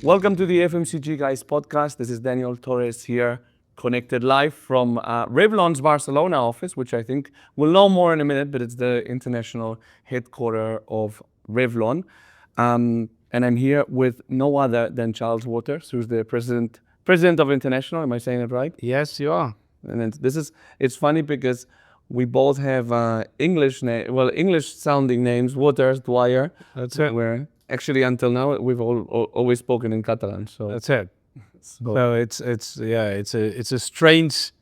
Welcome to the FMCG Guys podcast. This is Daniel Torres here, connected live from Revlon's Barcelona office, which I think we'll know more in a minute, but it's the international headquarter of Revlon. And I'm here with no other than Charles Waters, who's the president of International. Am I saying it right? Yes, you are. And it's funny because we both have English sounding names, Waters, Dwyer. That's it. Where actually until now we've always spoken in Catalan. So That's it. So it's a strange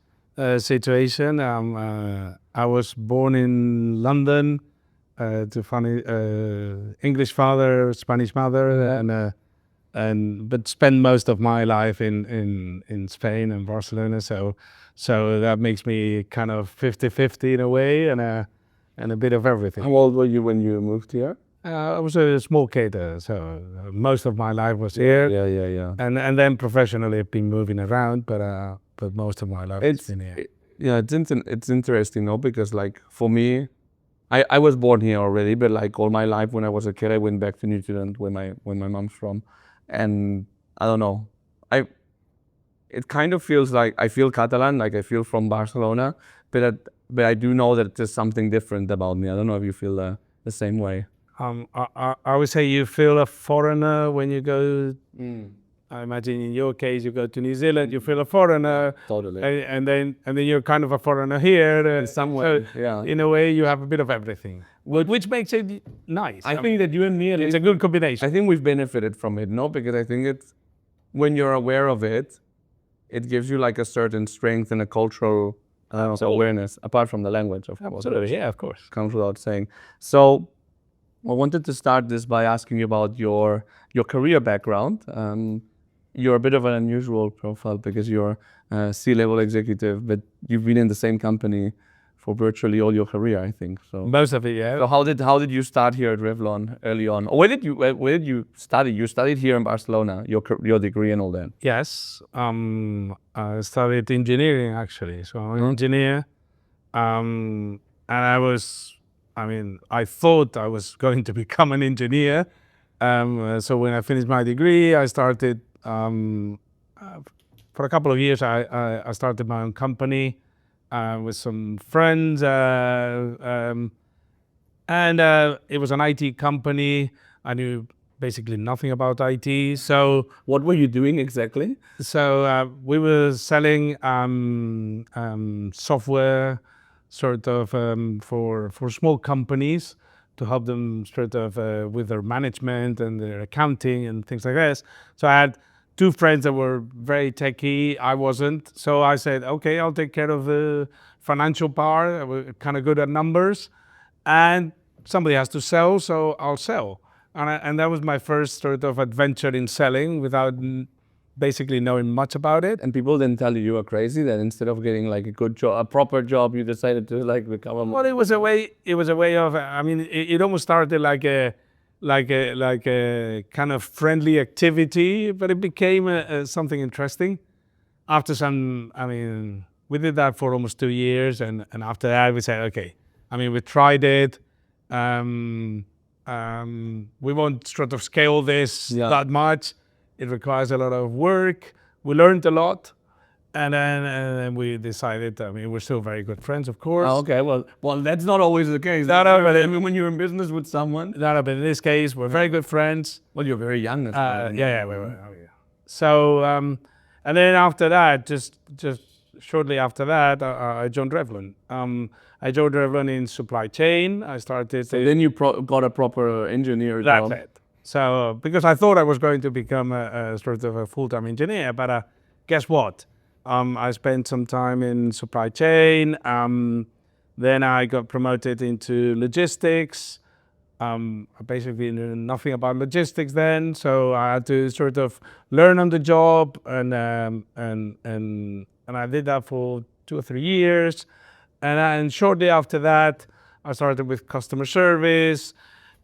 situation. I was born in London to funny English father, Spanish mother, but spent most of my life in Spain and Barcelona. So that makes me kind of 50-50 in a way, and a bit of everything. how old were you when you moved here? I was a small kid, so most of my life was here. Yeah. And then professionally, I've been moving around, but most of my life has been here. It's interesting, no? Because like for me, I was born here already, but like all my life when I was a kid, I went back to New Zealand where my mom's from, and I don't know, it kind of feels like I feel Catalan, like I feel from Barcelona, but I do know that there's something different about me. I don't know if you feel the same way. I would say you feel a foreigner when you go. I imagine in your case, you go to New Zealand, you feel a foreigner. Totally. And then you're kind of a foreigner here. In some way, so yeah. In a way, you have a bit of everything, which makes it nice. I think that you and me, it's a good combination. I think we've benefited from it, no? Because I think it's when you're aware of it, it gives you like a certain strength and a cultural awareness, apart from the language, of course. Absolutely, yeah, of course. Comes without saying. So I wanted to start this by asking you about your career background. You're a bit of an unusual profile because you're a C-level executive, but you've been in the same company for virtually all your career, I think. So Most of it, yeah. So how did you start here at Revlon early on? Or where did you study? You studied here in Barcelona, your degree and all that. Yes, I studied engineering actually. So I'm an engineer, and I thought I was going to become an engineer. So when I finished my degree, I started, for a couple of years, I started my own company with some friends, and it was an IT company. I knew basically nothing about IT. So What were you doing exactly? So we were selling software, sort of for small companies to help them sort of with their management and their accounting and things like this. So I had two friends that were very techy. I wasn't. So I said, okay, I'll take care of the financial part. I was kind of good at numbers, and somebody has to sell, so I'll sell. And that was my first sort of adventure in selling without basically knowing much about it. And people didn't tell you were crazy, that instead of getting like a good job, a proper job, you decided to like become a... Well, it was a way of, I mean, it almost started like a kind of friendly activity, but it became something interesting. After we did that for almost 2 years. And after that we said, okay, we tried it. We won't sort of scale this that much. It requires a lot of work. We learned a lot, and then we decided. We're still very good friends, of course. Oh, okay, well, that's not always the case. No, but when you're in business with someone. No, but in this case, we're very good friends. Well, you're very young. Yeah, we were. Oh, yeah. So, and then after that, just shortly after that, I joined Revlon. I joined Revlon in supply chain. I started. So then you got a proper engineer job. That's it. So because I thought I was going to become a sort of a full-time engineer, but guess what? I spent some time in supply chain. Then I got promoted into logistics. I basically knew nothing about logistics then, so I had to sort of learn on the job, and I did that for 2 or 3 years, and shortly after that, I started with customer service,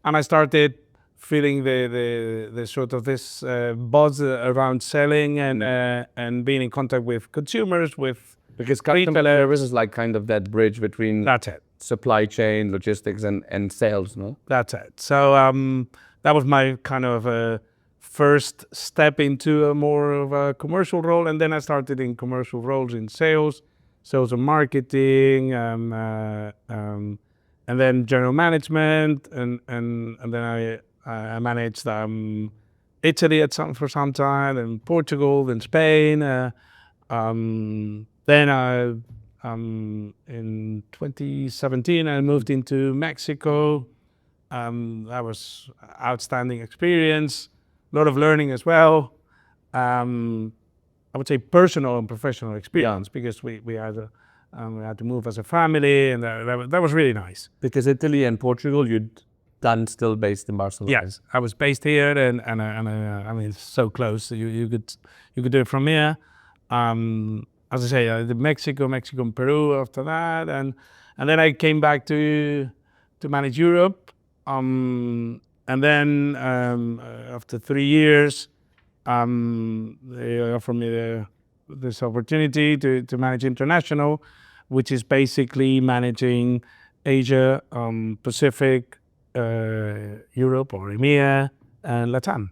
and I started feeling the sort of this buzz around selling and being in contact with consumers, with because customer service is like kind of that bridge between that's it. Supply chain, logistics, and sales, no? That's it. So that was my kind of first step into a more of a commercial role, and then I started in commercial roles in sales and marketing, and then general management, and then I managed Italy for some time, and Portugal, then Spain. Then in 2017 I moved into Mexico. That was outstanding experience, a lot of learning as well. I would say personal and professional experience because we had to move as a family, and that was really nice. Because Italy and Portugal, you'd done still based in Barcelona. Yes, I was based here, and I mean it's so close. You could do it from here. As I say, I did Mexico, and Peru after that, and then I came back to manage Europe. And then after 3 years, they offered me this opportunity to manage international, which is basically managing Asia, Pacific, Europe or EMEA, and Latam.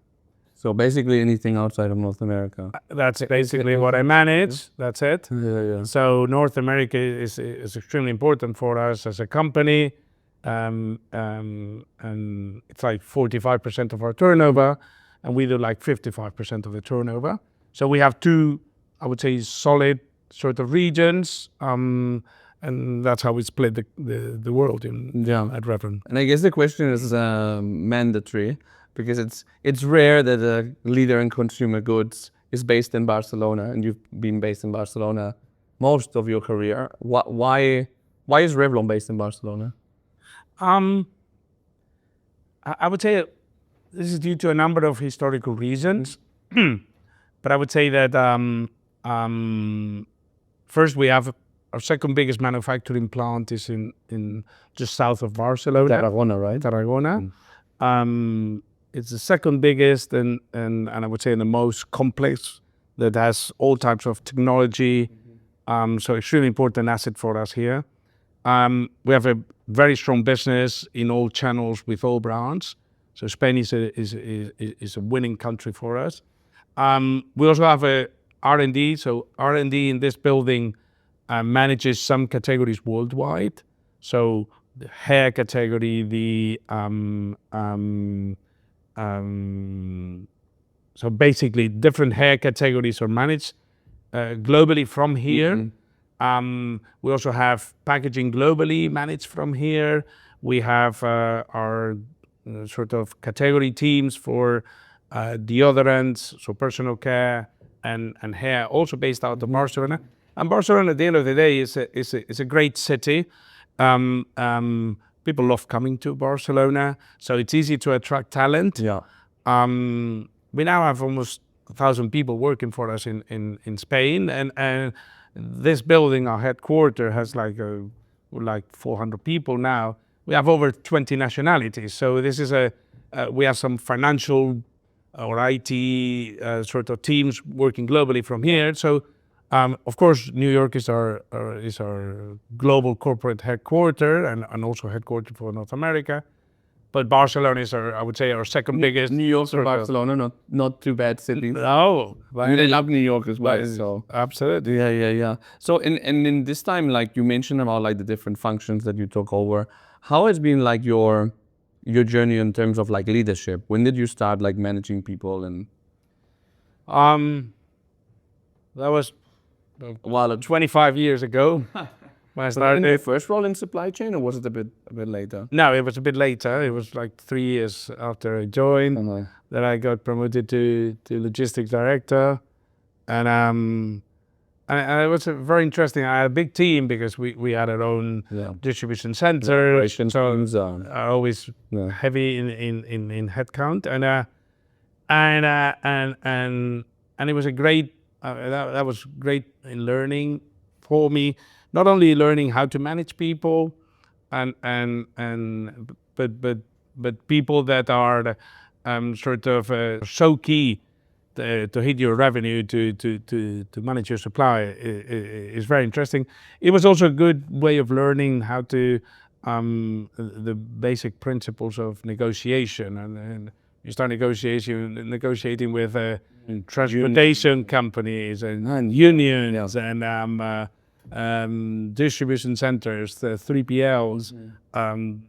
So basically anything outside of North America. That's basically what I manage. That's it. Yeah. So North America is extremely important for us as a company. And it's like 45% of our turnover, and we do like 55% of the turnover. So we have two, I would say, solid sort of regions, and that's how we split the world at Revlon. And I guess the question is mandatory because it's rare that a leader in consumer goods is based in Barcelona, and you've been based in Barcelona most of your career. Why is Revlon based in Barcelona? I would say this is due to a number of historical reasons, but I would say that first we have our second biggest manufacturing plant is in just south of Barcelona. Tarragona, right? Tarragona. It's the second biggest and I would say the most complex, that has all types of technology. So extremely important asset for us here. We have a very strong business in all channels with all brands. So Spain is a winning country for us. We also have a R&D. So R&D in this building manages some categories worldwide. So the hair category, so basically different hair categories are managed globally from here. We also have packaging globally managed from here. We have our sort of category teams for deodorants, so personal care and hair, also based out of Barcelona. And Barcelona, at the end of the day, is a great city. People love coming to Barcelona, so it's easy to attract talent. Yeah. We now have almost 1,000 people working for us in Spain, and this building, our headquarter, has like 400 people now. We have over 20 nationalities, so this is we have some financial or IT sort of teams working globally from here. So of course, New York is our global corporate headquarter and also headquarter for North America. But Barcelona is I would say, our second biggest. New York or Barcelona, not too bad cities. No, I love New York as well. So absolutely. Yeah. So in this time, like you mentioned about like the different functions that you took over, how has been like your journey in terms of like leadership? When did you start like managing people? And that was 25 years ago. When I started. In the first role in supply chain, or was it a bit later? No, it was a bit later. It was like 3 years after I joined that I got promoted to logistics director, and it was very interesting. I had a big team because we had our own distribution center. So always heavy in headcount, and it was a great. That was great in learning for me. Not only learning how to manage people, but people that are sort of so key to hit your revenue, to manage your supply is very interesting. It was also a good way of learning how to the basic principles of negotiation and you start negotiating with transportation companies and unions and distribution centers, the 3PLs.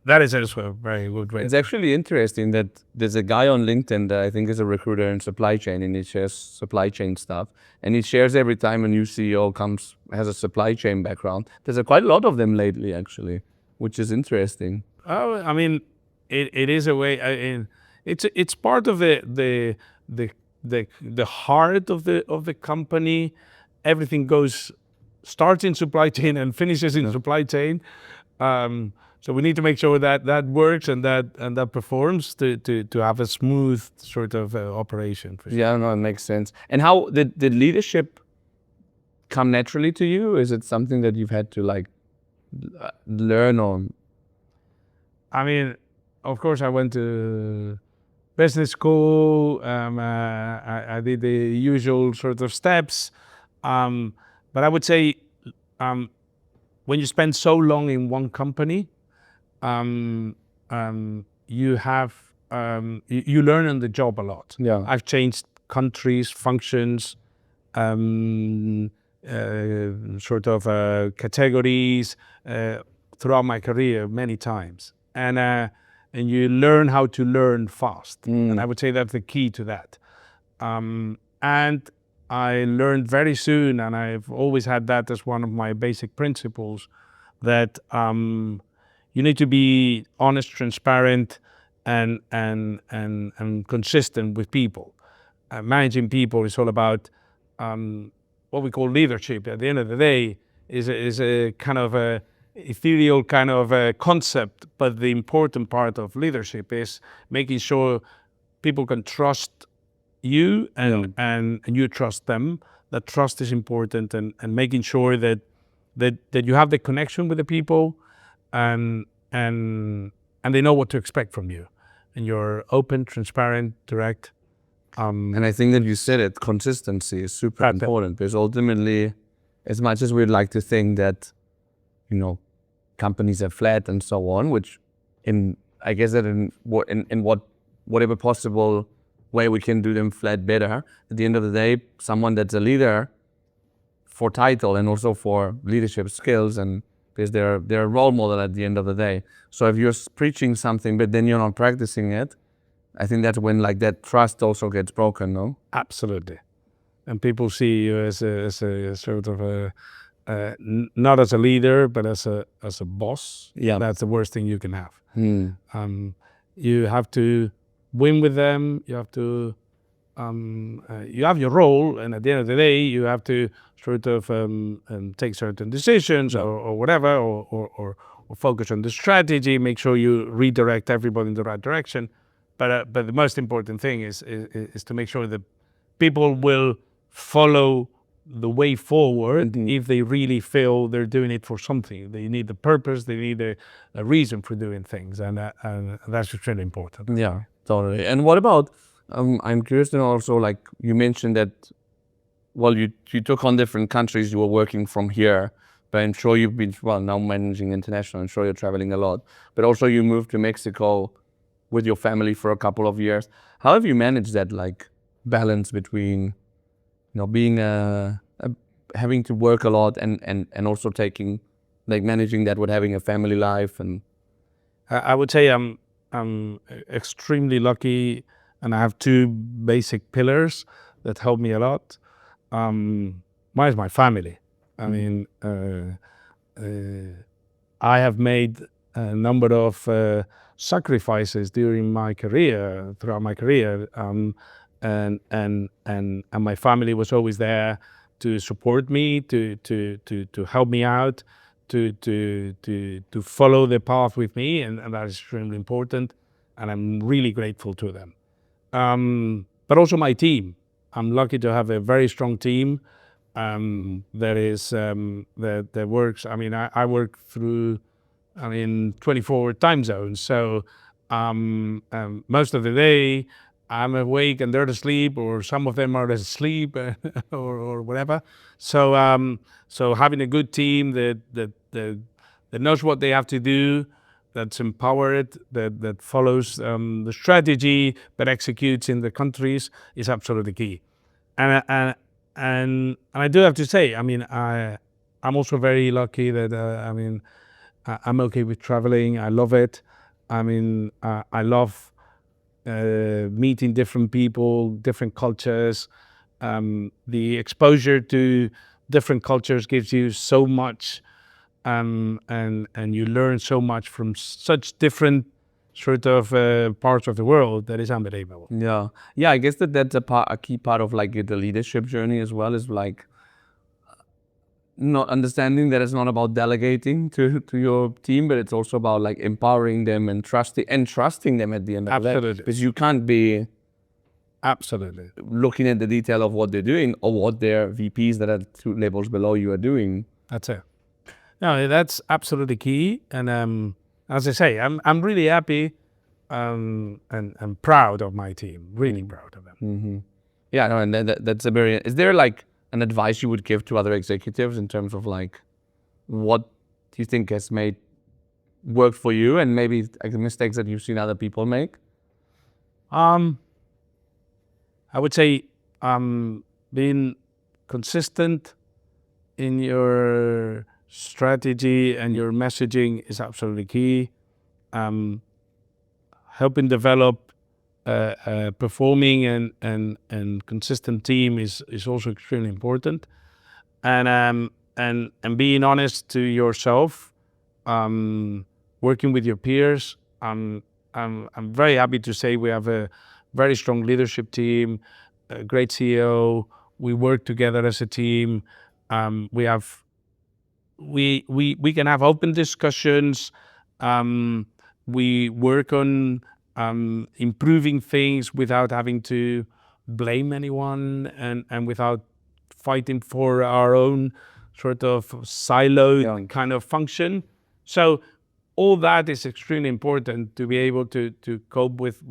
That is also a very good way. It's actually interesting that there's a guy on LinkedIn that I think is a recruiter in supply chain, and he shares supply chain stuff. And he shares every time a new CEO comes, has a supply chain background. There's quite a lot of them lately, actually, which is interesting. Oh, I mean, it is a way. It's part of the heart of the company. Everything starts in supply chain and finishes in supply chain. So we need to make sure that that works and that performs to have a smooth sort of operation. For sure. Yeah, no, it makes sense. And how did leadership come naturally to you? Is it something that you've had to like learn on? I mean, of course, I went to business school. I did the usual sort of steps, but I would say when you spend so long in one company, you have you learn on the job a lot. Yeah. I've changed countries, functions, sort of categories throughout my career many times, and you learn how to learn fast. And I would say that's the key to that. And I learned very soon, and I've always had that as one of my basic principles, that you need to be honest, transparent, and consistent with people. Managing people is all about what we call leadership. At the end of the day, is a kind of a ethereal kind of a concept, but the important part of leadership is making sure people can trust you and you trust them. That trust is important, and making sure that you have the connection with the people, and they know what to expect from you, and you're open, transparent, direct. And I think that you said it, consistency is super important, because ultimately, as much as we'd like to think that, companies are flat and so on, which I guess that in whatever possible way we can do them flat better, at the end of the day, someone that's a leader for title and also for leadership skills, and because they're a role model at the end of the day. So if you're preaching something but then you're not practicing it, I think that's when like that trust also gets broken, no? Absolutely. And people see you as a sort of not as a leader, but as a boss. Yeah. That's the worst thing you can have. You have to win with them. You have to you have your role, and at the end of the day, you have to sort of take certain decisions or whatever, or focus on the strategy. Make sure you redirect everybody in the right direction. But the most important thing is to make sure that people will follow the way forward if they really feel they're doing it for something. They need the purpose. They need a reason for doing things, and that's just really important. Yeah, totally. And what about? I'm curious to know also, like you mentioned that, well, you took on different countries. You were working from here, but I'm sure you've been now managing international. I'm sure you're traveling a lot, but also you moved to Mexico with your family for a couple of years. How have you managed that like balance between, being having to work a lot and also taking, like managing that with having a family life? And I would say I'm extremely lucky, and I have two basic pillars that help me a lot. One is my family. I mean, I have made a number of sacrifices during my career, throughout my career, and my family was always there to support me, to help me out, to follow the path with me, and that is extremely important, and I'm really grateful to them. But also my team. I'm lucky to have a very strong team that works. I mean, I work through 24 time zones, so most of the day I'm awake and they're asleep, or some of them are asleep, or whatever. So having a good team that knows what they have to do, that's empowered, that follows the strategy, but executes in the countries is absolutely key. And I do have to say, I mean, I'm also very lucky that I'm okay with traveling. I love it. I mean, I love meeting different people, different cultures. The exposure to different cultures gives you so much, and you learn so much from such different sort of parts of the world that is unbelievable. Yeah, yeah. I guess that's a key part of like the leadership journey as well. Is like not understanding that it's not about delegating to your team, but it's also about like empowering them and trusting them at the end of the day. Absolutely. Because you can't be Absolutely. looking at the detail of what they're doing or what their VPs that are 2 levels below you are doing. That's it. No, that's absolutely key. And as I say, I'm really happy and proud of my team. Really proud of them. Yeah, no, and that's a very. Is there like an advice you would give to other executives in terms of like what do you think has made worked for you and maybe like the mistakes that you've seen other people make? I would say being consistent in your strategy and your messaging is absolutely key. Helping develop a performing and consistent team is also extremely important. And being honest to yourself, working with your peers. I'm very happy to say we have a very strong leadership team, a great CEO. We work together as a team. We can have open discussions. We work on improving things without having to blame anyone and without fighting for our own sort of siloed kind of function. So all that is extremely important to be able to cope with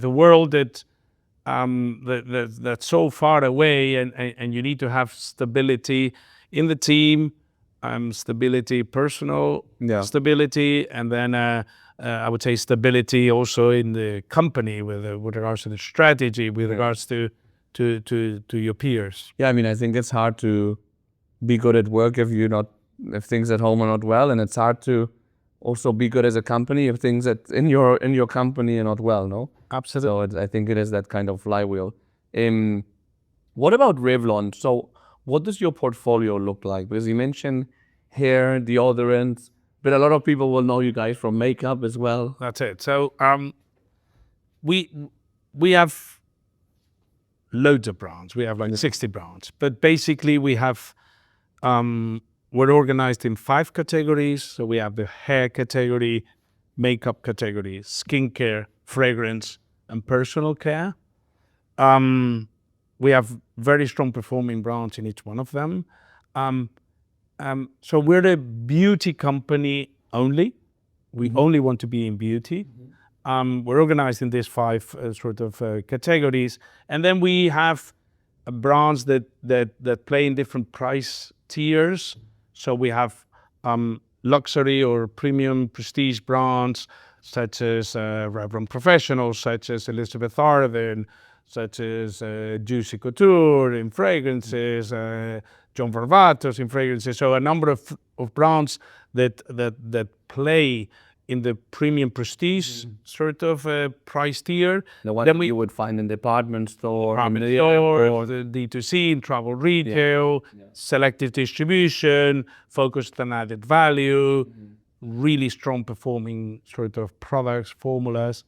the world that's so far away, and you need to have stability in the team, stability, personal stability, and then I would say stability also in the company with regards to the strategy, with regards to your peers. Yeah, I mean, I think it's hard to be good at work if things at home are not well, and it's hard to also be good as a company if things that in your company are not well. No, Absolutely. so I think it is that kind of flywheel. What about Revlon? So what does your portfolio look like? Because you mentioned hair, deodorants, but a lot of people will know you guys from makeup as well. That's it. So we have loads of brands. We have like 60 brands, but basically we have we're organized in 5 categories. So we have the hair category, makeup category, skincare, fragrance, and personal care. We have very strong performing brands in each one of them. So we're a beauty company only. We only want to be in beauty. We're organized in these 5 sort of categories, and then we have brands that play in different price tiers. So we have luxury or premium prestige brands such as Revlon Professional, such as Elizabeth Arden, such as Juicy Couture in fragrances, John Varvatos in fragrances. So a number of brands that play in the premium prestige sort of price tier. The one you would find in department store, or the D2C in travel retail, selective distribution, focused on added value, really strong performing sort of products, formulas.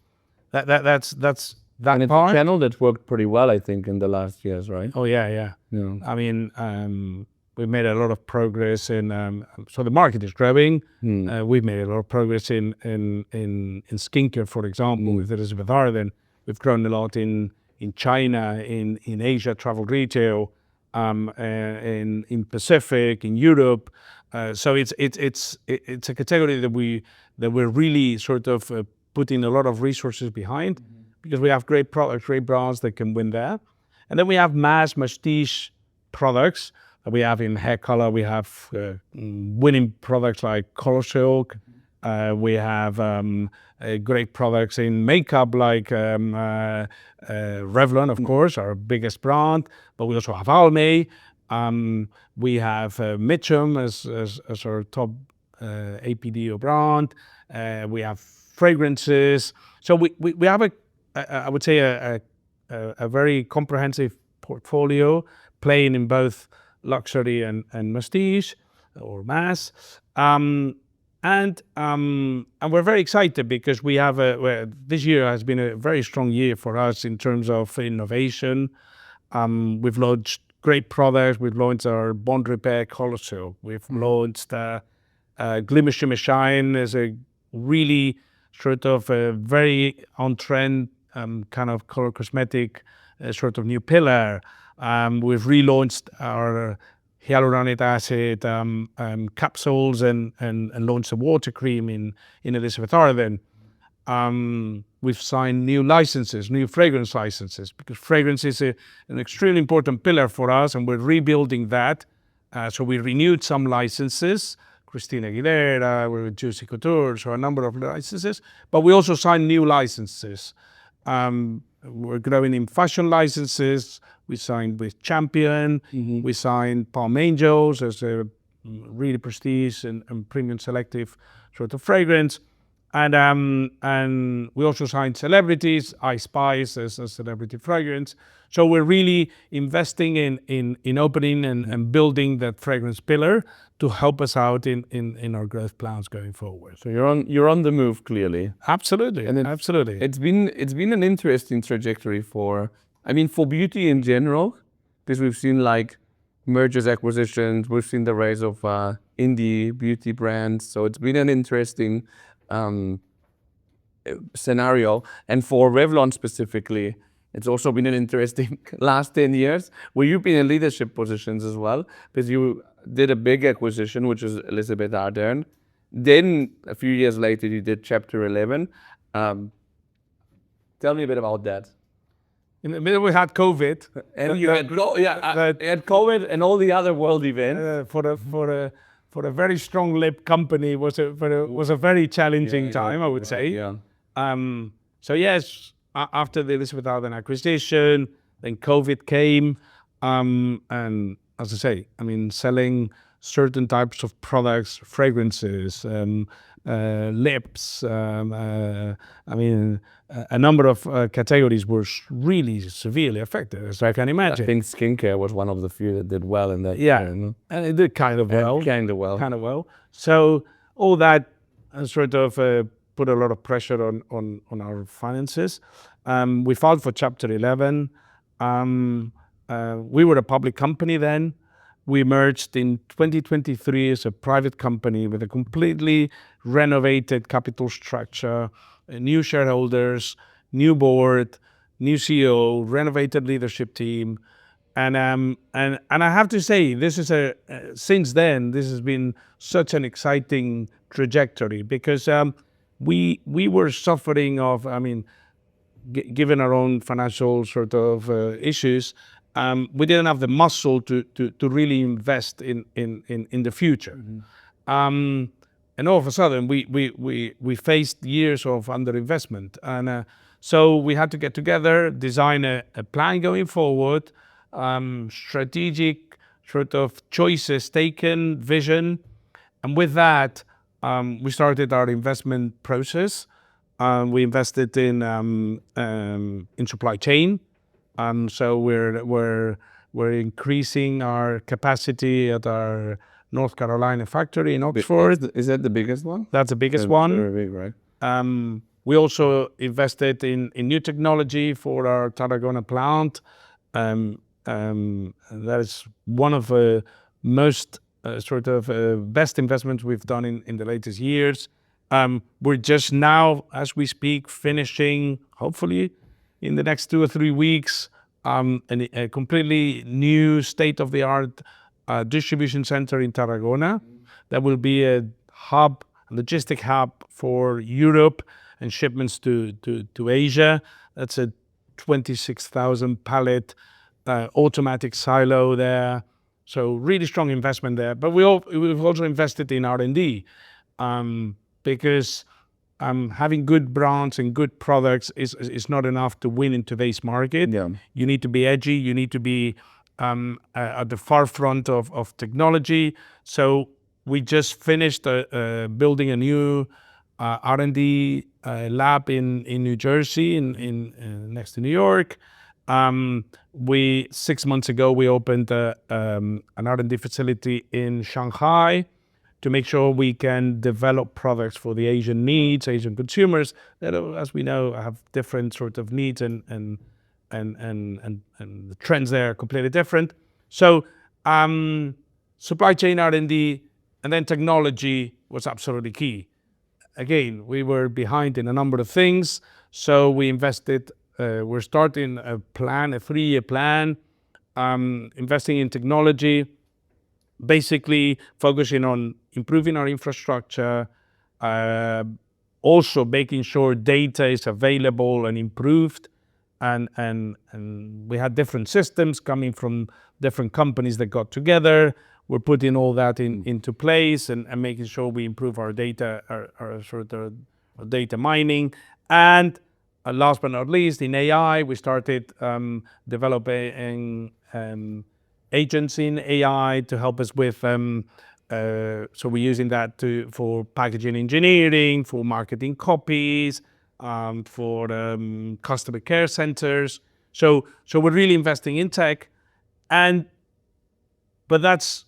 That's that and it's part. a channel that worked pretty well, I think, in the last years, right? Oh yeah. Yeah. I mean, we've made a lot of progress in. So the market is growing. We've made a lot of progress in skincare, for example, with Elizabeth Arden. We've grown a lot in China, in Asia, travel retail, in Pacific, in Europe. So it's a category that we're really sort of putting a lot of resources behind, because we have great products, great brands that can win there. And then we have masstige products that we have in hair color. We have winning products like Color Silk, We have great products in makeup like Revlon, of course, our biggest brand, but we also have Almay. We have Mitchum as our top APDO brand. We have fragrances. So we have I would say a very comprehensive portfolio playing in both luxury and prestige or mass. And we're very excited because we have this year has been a very strong year for us in terms of innovation. We've launched great products. We've launched our Bond Repair Color Silk. We've launched Glimmer Shimmer Shine as a really sort of a very on-trend kind of color cosmetic sort of new pillar. We've relaunched our hyaluronic acid capsules and launched a water cream in Elizabeth Arden. We've signed new licenses, new fragrance licenses, because fragrance is an extremely important pillar for us, and we're rebuilding that. So we renewed some licenses, Christina Aguilera, we're with Juicy Couture, so a number of licenses, but we also signed new licenses. We're growing in fashion licenses. We signed with Champion. We signed Palm Angels as a really prestige and premium selective sort of fragrance. And we also signed celebrities, I Spice as a celebrity fragrance. So we're really investing in opening and building that fragrance pillar to help us out in our growth plans going forward. So you're on the move, clearly. Absolutely, And absolutely. It's been an interesting trajectory for beauty in general, because we've seen like mergers, acquisitions. We've seen the rise of indie beauty brands. So it's been an interesting scenario. And for Revlon specifically, it's also been an interesting last 10 years where you've been in leadership positions as well, because you did a big acquisition, which is Elizabeth Arden. Then a few years later, you did Chapter 11. Tell me a bit about that. In the middle, we had COVID, And you had COVID and all the other world events. for a very strong-lipped company was a very challenging time, I would say. Yeah. So yes, after the Elizabeth Arden acquisition, then COVID came, and as I say, selling certain types of products, fragrances, lips. A number of categories were really severely affected, as I can imagine. I think skincare was one of the few that did well in that Yeah, year, no? and it did kind of well. Kind of well. So all that sort of put a lot of pressure on our finances. We filed for Chapter 11. We were a public company then. We merged in 2023 as a private company with a completely renovated capital structure, new shareholders, new board, new CEO, renovated leadership team. And I have to say, this is since then, this has been such an exciting trajectory, because we were suffering of, given our own financial sort of issues, we didn't have the muscle to really invest in the future. And all of a sudden, we faced years of underinvestment. And so we had to get together, design a plan going forward, strategic sort of choices taken, vision. And with that, we started our investment process. We invested in supply chain. So we're increasing our capacity at our North Carolina factory in Oxford. Is that the biggest one? That's the biggest one. Very big, right? We also invested in new technology for our Tarragona plant. That is one of the most best investments we've done in the latest years. We're just now, as we speak, finishing, hopefully in the next 2 or 3 weeks, a completely new state-of-the-art distribution center in Tarragona. That will be a hub, a logistic hub for Europe and shipments to Asia. That's a 26,000 pallet automatic silo there. So really strong investment there. But we've also invested in R&D. because having good brands and good products is not enough to win in today's market. Yeah. You need to be edgy. You need to be at the forefront of technology. So we just finished building a new R&D lab in New Jersey, in next to New York. We 6 months ago we opened an R&D facility in Shanghai to make sure we can develop products for the Asian needs, Asian consumers that, as we know, have different sort of needs, and the trends there are completely different. So supply chain R&D and then technology was absolutely key. Again, we were behind in a number of things, so we invested. We're starting a 3-year plan, investing in technology, basically focusing on improving our infrastructure, also making sure data is available and improved, and we had different systems coming from different companies that got together. We're putting all that into place and making sure we improve our data, our sort of data mining. And last but not least, in AI, we started developing agents in AI to help us with. So we're using that for packaging engineering, for marketing copies, for customer care centers. So we're really investing in tech, but that's,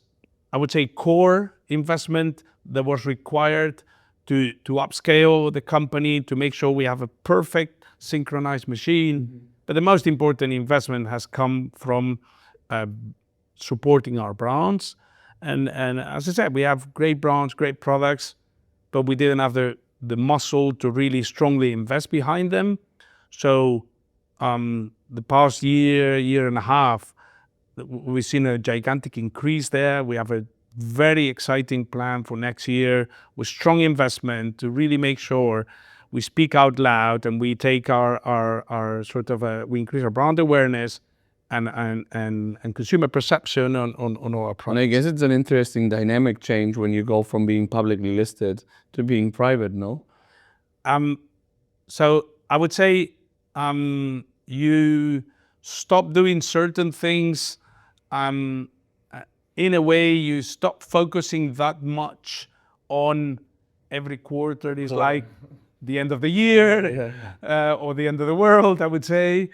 I would say, core investment that was required to upscale the company, to make sure we have a perfect synchronized machine. But the most important investment has come from supporting our brands. And as I said, we have great brands, great products, but we didn't have the muscle to really strongly invest behind them. So the past year and a half, we've seen a gigantic increase there. We have a very exciting plan for next year with strong investment to really make sure we speak out loud and we take our sort of we increase our brand awareness and consumer perception on all our products. And I guess it's an interesting dynamic change when you go from being publicly listed to being private, no? So I would say you stop doing certain things. In a way, you stop focusing that much on every quarter is like the end of the year or the end of the world, I would say.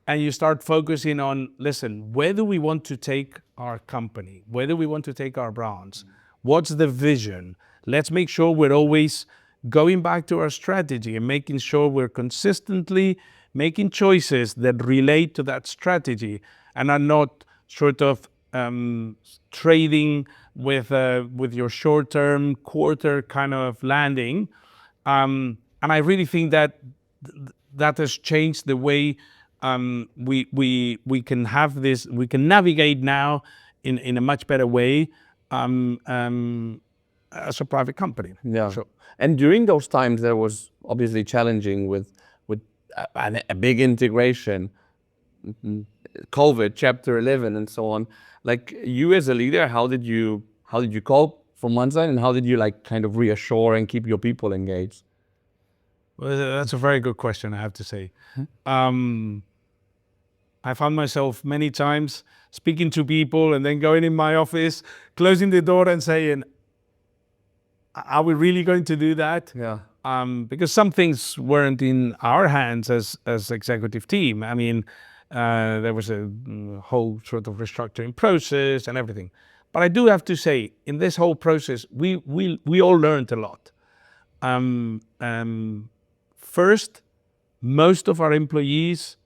And you start focusing on, listen, where do we want to take our company? Where do we want to take our brands? What's the vision? Let's make sure we're always going back to our strategy and making sure we're consistently making choices that relate to that strategy and are not sort of trading with your short-term quarter kind of landing. And I really think that that has changed the way we can have this. We can navigate now in a much better way as a private company. Yeah. So, and during those times, there was obviously challenging with a big integration, COVID, Chapter 11, and so on. Like, you as a leader, how did you cope from one side, and how did you like kind of reassure and keep your people engaged? Well, that's a very good question, I have to say. I found myself many times speaking to people and then going in my office, closing the door and saying, are we really going to do that? Yeah. Because some things weren't in our hands as executive team. I mean, there was a whole sort of restructuring process and everything. But I do have to say, in this whole process, we all learned a lot. First, most of our employees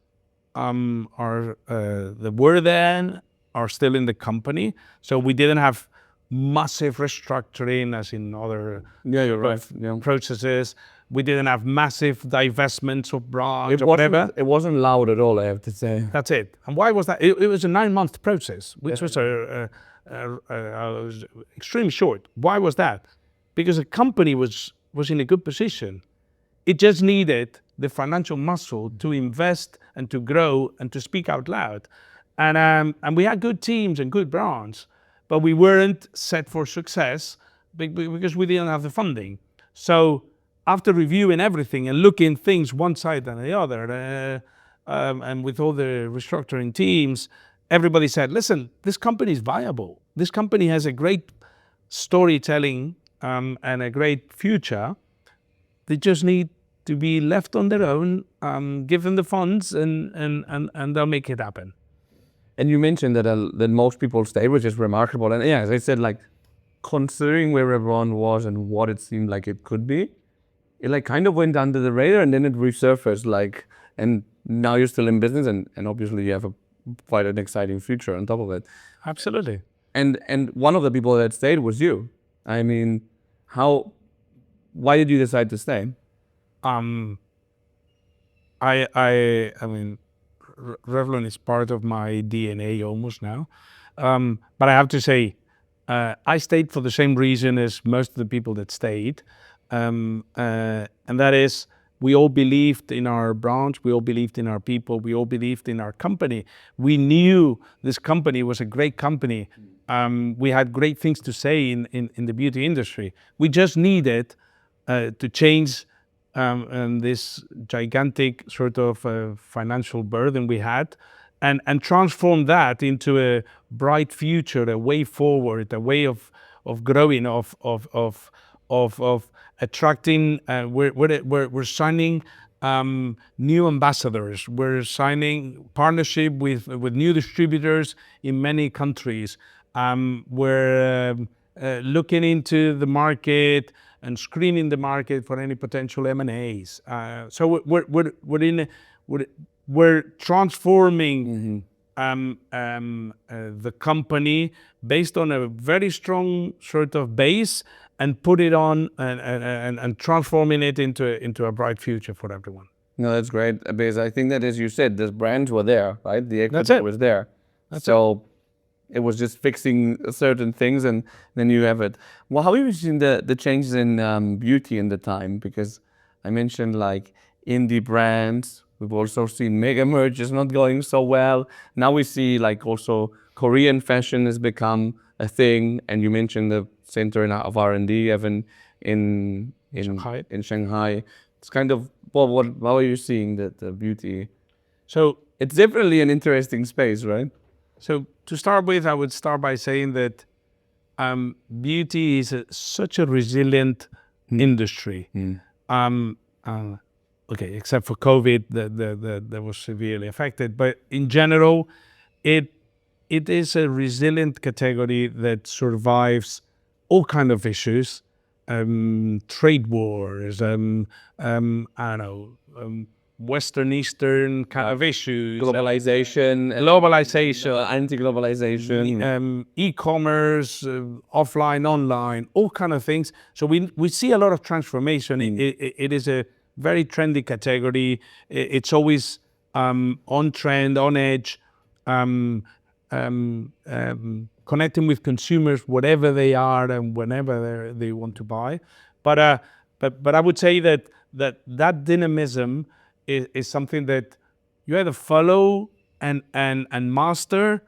that were then are still in the company, so we didn't have massive restructuring as in other processes. We didn't have massive divestments of brands or whatever. It wasn't loud at all, I have to say. That's it. And why was that? It was a 9-month process, which was extremely short. Why was that? Because the company was in a good position. It just needed the financial muscle to invest and to grow and to speak out loud. And we had good teams and good brands, but we weren't set for success because we didn't have the funding. So after reviewing everything and looking things one side and the other, and with all the restructuring teams, everybody said, listen, this company is viable. This company has a great storytelling and a great future. They just need to be left on their own, give them the funds, and they'll make it happen. And you mentioned that most people stay, which is remarkable. And yeah, as I said, like considering where Revlon was and what it seemed like it could be, it like kind of went under the radar and then it resurfaced. Like, and now you're still in business, and obviously you have quite an exciting future on top of it. Absolutely. And one of the people that stayed was you. I mean, why did you decide to stay? Um, I mean, Revlon is part of my DNA almost now. But I have to say, I stayed for the same reason as most of the people that stayed. And that is, we all believed in our branch, we all believed in our people, we all believed in our company. We knew this company was a great company. We had great things to say in the beauty industry. We just needed to change this gigantic sort of financial burden we had, and transform that into a bright future, a way forward, a way of growing, of attracting. We're signing new ambassadors. We're signing partnership with new distributors in many countries. We're looking into the market and screening the market for any potential M&As. So we're transforming the company based on a very strong sort of base, and put it on and transforming it into a bright future for everyone. No, that's great because I think that, as you said, the brands were there, right? The That's equity it. was there. So it was just fixing certain things, and then you have it. Well, how have you seen the changes in beauty in the time? Because I mentioned like indie brands. We've also seen mega mergers not going so well. Now we see like also Korean fashion has become a thing, and you mentioned the center of R&D even in Shanghai. in Shanghai. It's kind of, well, how are you seeing the beauty? So It's definitely an interesting space, right? So to start with, I would start by saying that beauty is such a resilient industry. Okay, except for COVID, that was severely affected. But in general, it is a resilient category that survives all kind of issues, trade wars, I don't know, Western Eastern kind of issues, Globalization, anti-globalization. E-commerce, offline, online, all kind of things. So we see a lot of transformation. It is a very trendy category. It's always on trend, on edge, connecting with consumers, whatever they are and whenever they want to buy. But I would say that dynamism is something that you either follow and master,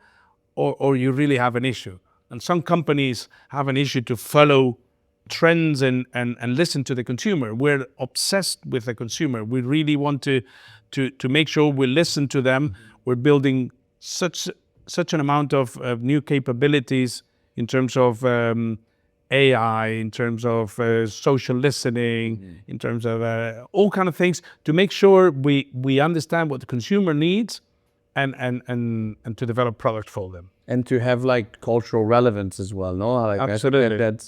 or you really have an issue. And some companies have an issue to follow trends and listen to the consumer. We're obsessed with the consumer. We really want to make sure we listen to them. We're building such an amount of new capabilities in terms of AI, in terms of social listening, in terms of all kind of things, to make sure we understand what the consumer needs, and to develop products for them. And to have like cultural relevance as well, no? Like, Absolutely. I think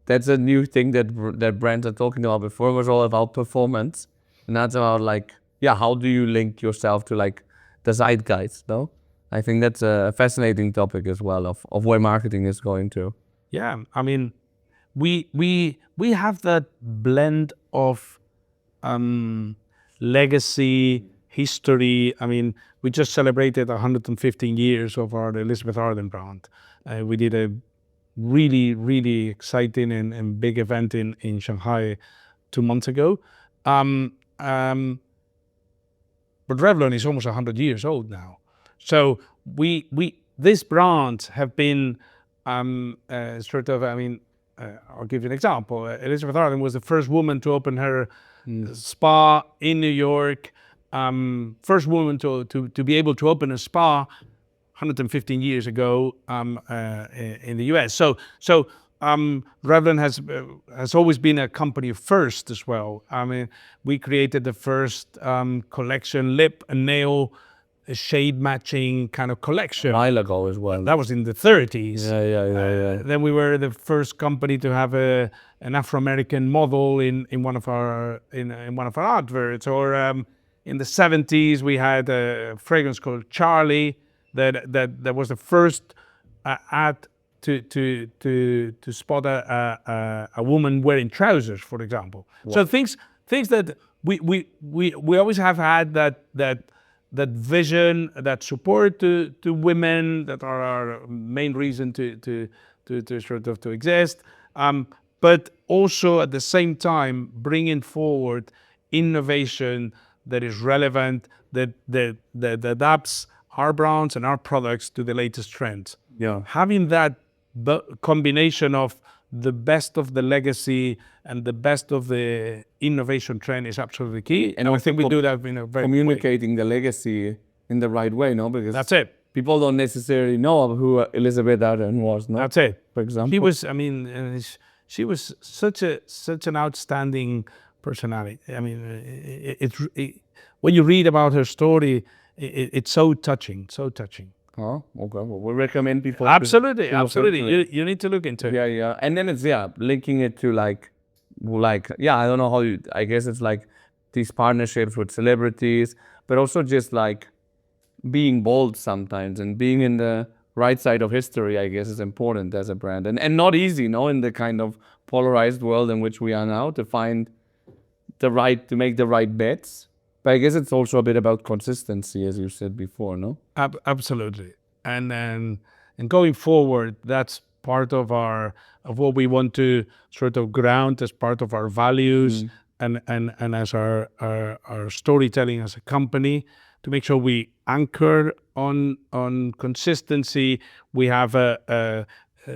that's a new thing that brands are talking about. Before it was all about performance, and that's about like, yeah, how do you link yourself to like the zeitgeist, no? I think that's a fascinating topic as well of where marketing is going to. Yeah, I mean, we have that blend of legacy, history. I mean, we just celebrated 115 years of our Elizabeth Arden brand. We did a really exciting and big event in Shanghai 2 months ago. But Revlon is almost 100 years old now. So these brands have been sort of, I mean, I'll give you an example. Elizabeth Arden was the first woman to open her spa in New York. First woman to be able to open a spa 115 years ago in the US. So Revlon has always been a company first as well. I mean, we created the first collection, lip and nail shade matching kind of collection. A while ago as well. That was in the 30s. Yeah. Then we were the first company to have an Afro-American model in one of our adverts. Or in the 70s, we had a fragrance called Charlie that was the first ad to spot a woman wearing trousers, for example. Wow. So things that we always have had that vision, that support to women that are our main reason to sort of to exist, but also at the same time bringing forward innovation that is relevant, that adapts our brands and our products to the latest trends. Yeah. Having that combination of the best of the legacy and the best of the innovation trend is absolutely key. And I think we do that in a very communicating the legacy in the right way, no? Because that's it. People don't necessarily know who Elizabeth Arden was, no? That's it. For example, she was such an outstanding personality. I mean, when you read about her story, it's so touching, so touching. Oh, okay. Well, we recommend people. Absolutely. You need to look into it. Yeah. And then it's linking it to like I don't know how I guess it's like these partnerships with celebrities, but also just like being bold sometimes and being in the right side of history, I guess, is important as a brand and not easy, no, in the kind of polarized world in which we are now to make the right bets. But I guess it's also a bit about consistency, as you said before, no? Absolutely. And going forward, that's part of what we want to sort of ground as part of our values and as our storytelling as a company, to make sure we anchor on consistency. We have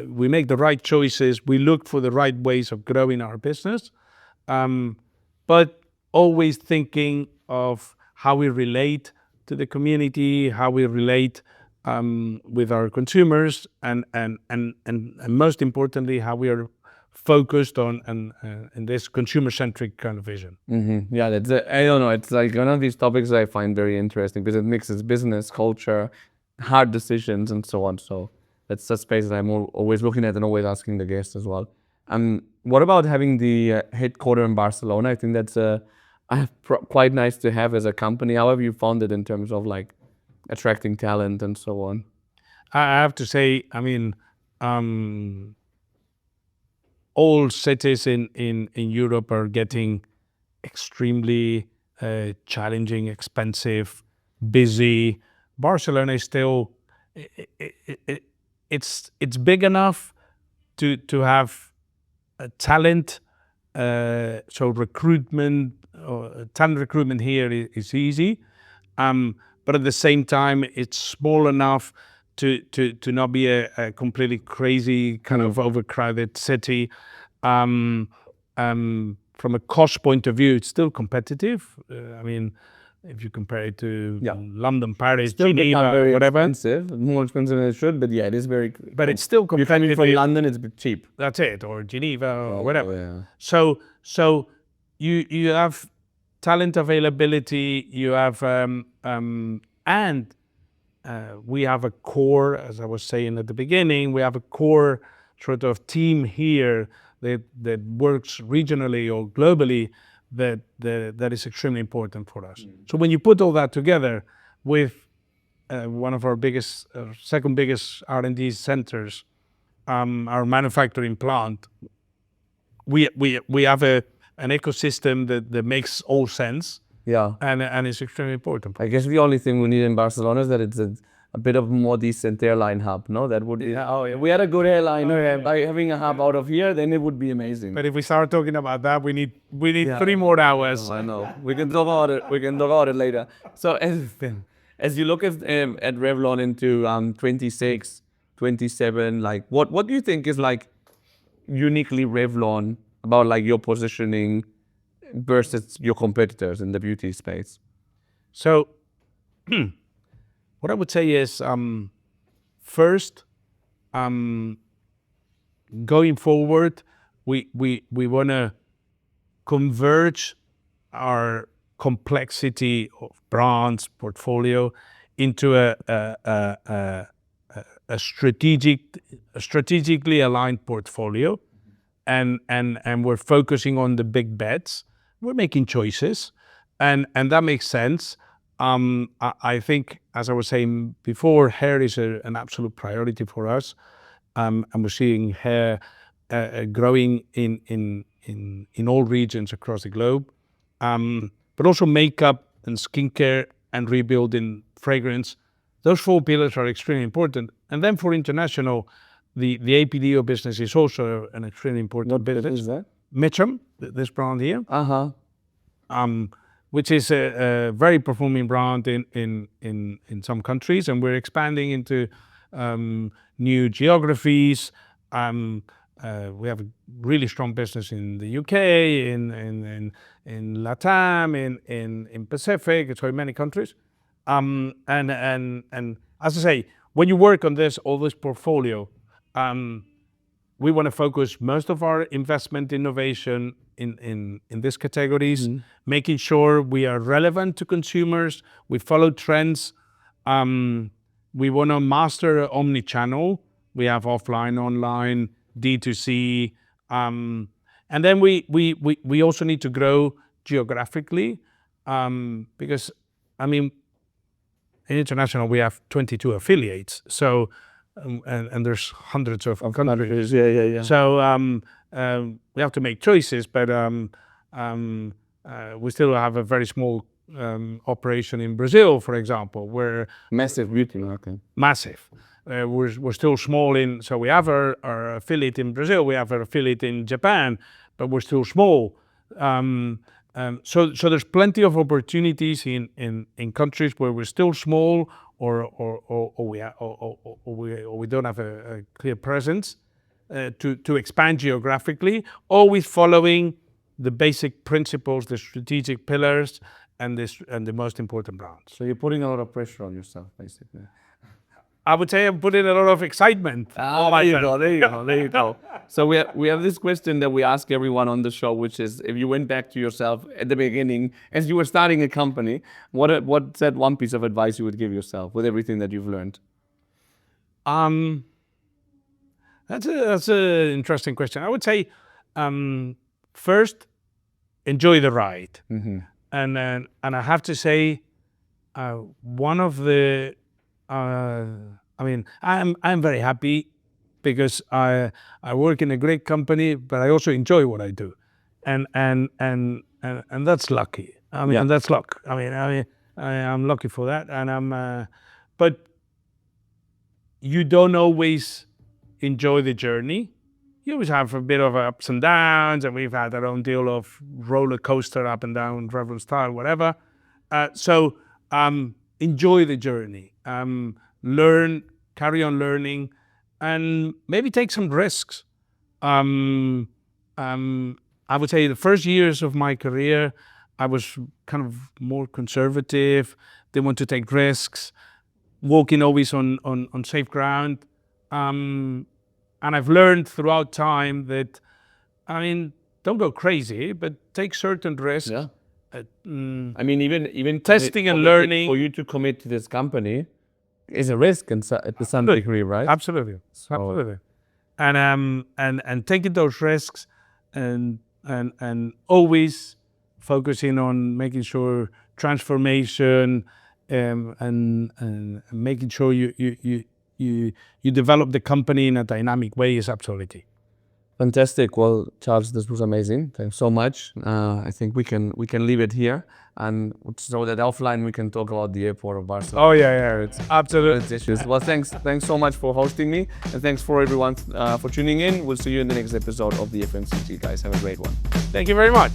we make the right choices. We look for the right ways of growing our business, but always thinking of how we relate to the community, how we relate with our consumers, and most importantly, how we are focused on in this consumer-centric kind of vision. Mm-hmm. Yeah, I don't know. It's like one of these topics I find very interesting because it mixes business, culture, hard decisions, and so on. So that's a space that I'm always looking at and always asking the guests as well. What about having the headquarter in Barcelona? I think that's quite nice to have as a company. How have you found it in terms of like attracting talent and so on? I have to say, I mean, all cities in Europe are getting extremely challenging, expensive, busy. Barcelona is still it's big enough to have talent. So talent recruitment here is easy, but at the same time, it's small enough to not be a completely crazy kind of overcrowded city. From a cost point of view, it's still competitive. I mean, if you compare it to London, Paris, Geneva, whatever. Expensive, more expensive than it should, but yeah, it is very. But it's still competitive. If you're coming from London, it's a bit cheap. That's it, or Geneva, or whatever. Yeah. So you have talent availability. You have and we have a core, as I was saying at the beginning, we have a core sort of team here that works regionally or globally that is extremely important for us. So when you put all that together with one of our biggest, second biggest R&D centers, our manufacturing plant, we have an ecosystem that makes all sense. Yeah. And it's extremely important. I guess the only thing we need in Barcelona is that it's a bit of a more decent airline hub, no? That would be, if we had a good airline, by having a hub out of here, then it would be amazing. But if we start talking about that, we need 3 more hours. I know. We can talk about it. We can talk about it later. So as you look at Revlon into 26, 27, like what do you think is like uniquely Revlon about like your positioning versus your competitors in the beauty space? So what I would say is, first, going forward, we want to converge our complexity of brands portfolio into a strategically aligned portfolio, and we're focusing on the big bets. We're making choices, and that makes sense. I think, as I was saying before, hair is an absolute priority for us, and we're seeing hair growing in all regions across the globe. But also makeup and skincare and rebuilding fragrance. Those 4 pillars are extremely important. And then for international, the APDO business is also an extremely important business. What is that? Mitchum, this brand here, Uh-huh. which is a very performing brand in some countries, and we're expanding into new geographies. We have a really strong business in the UK, in Latam, in Pacific, so in many countries. And as I say, when you work on all this portfolio, we want to focus most of our investment innovation in these categories, making sure we are relevant to consumers, we follow trends. We want to master omni-channel. We have offline, online, D2C, and then we also need to grow geographically, because in international we have 22 affiliates, so and there's hundreds of countries. Yeah. So we have to make choices, but we still have a very small operation in Brazil, for example, where Massive beauty market. massive. We're still small so we have our affiliate in Brazil, we have our affiliate in Japan, but we're still small. So there's plenty of opportunities in countries where we're still small, or we don't have a clear presence, to expand geographically, always following the basic principles, the strategic pillars, and the most important brands. So you're putting a lot of pressure on yourself, basically. I would say I'm putting a lot of excitement. There you go. So we have this question that we ask everyone on the show, which is, if you went back to yourself at the beginning, as you were starting a company, what's that one piece of advice you would give yourself with everything that you've learned? That's an interesting question. I would say, first, enjoy the ride. And I have to say, one of the I'm very happy because I work in a great company, but I also enjoy what I do, and that's lucky. And that's luck. I'm lucky for that, and but you don't always enjoy the journey. You always have a bit of ups and downs, and we've had our own deal of roller coaster up and down, Revlon style, whatever. So enjoy the journey. Carry on learning, and maybe take some risks. I would say the first years of my career, I was kind of more conservative, didn't want to take risks, walking always on safe ground. And I've learned throughout time that, don't go crazy, but take certain risks. Yeah. Even testing and learning. For you to commit to this company is a risk to some degree, right? Absolutely. And taking those risks and always focusing on making sure transformation, and making sure you develop the company in a dynamic way is absolutely key. Fantastic. Well, Charles, this was amazing. Thanks so much. I think we can leave it here, and so that offline we can talk about the airport of Barcelona. Oh yeah, it's absolutely issues. Well, thanks so much for hosting me, and thanks for everyone for tuning in. We'll see you in the next episode of the FMCG, guys. Have a great one. Thank you very much.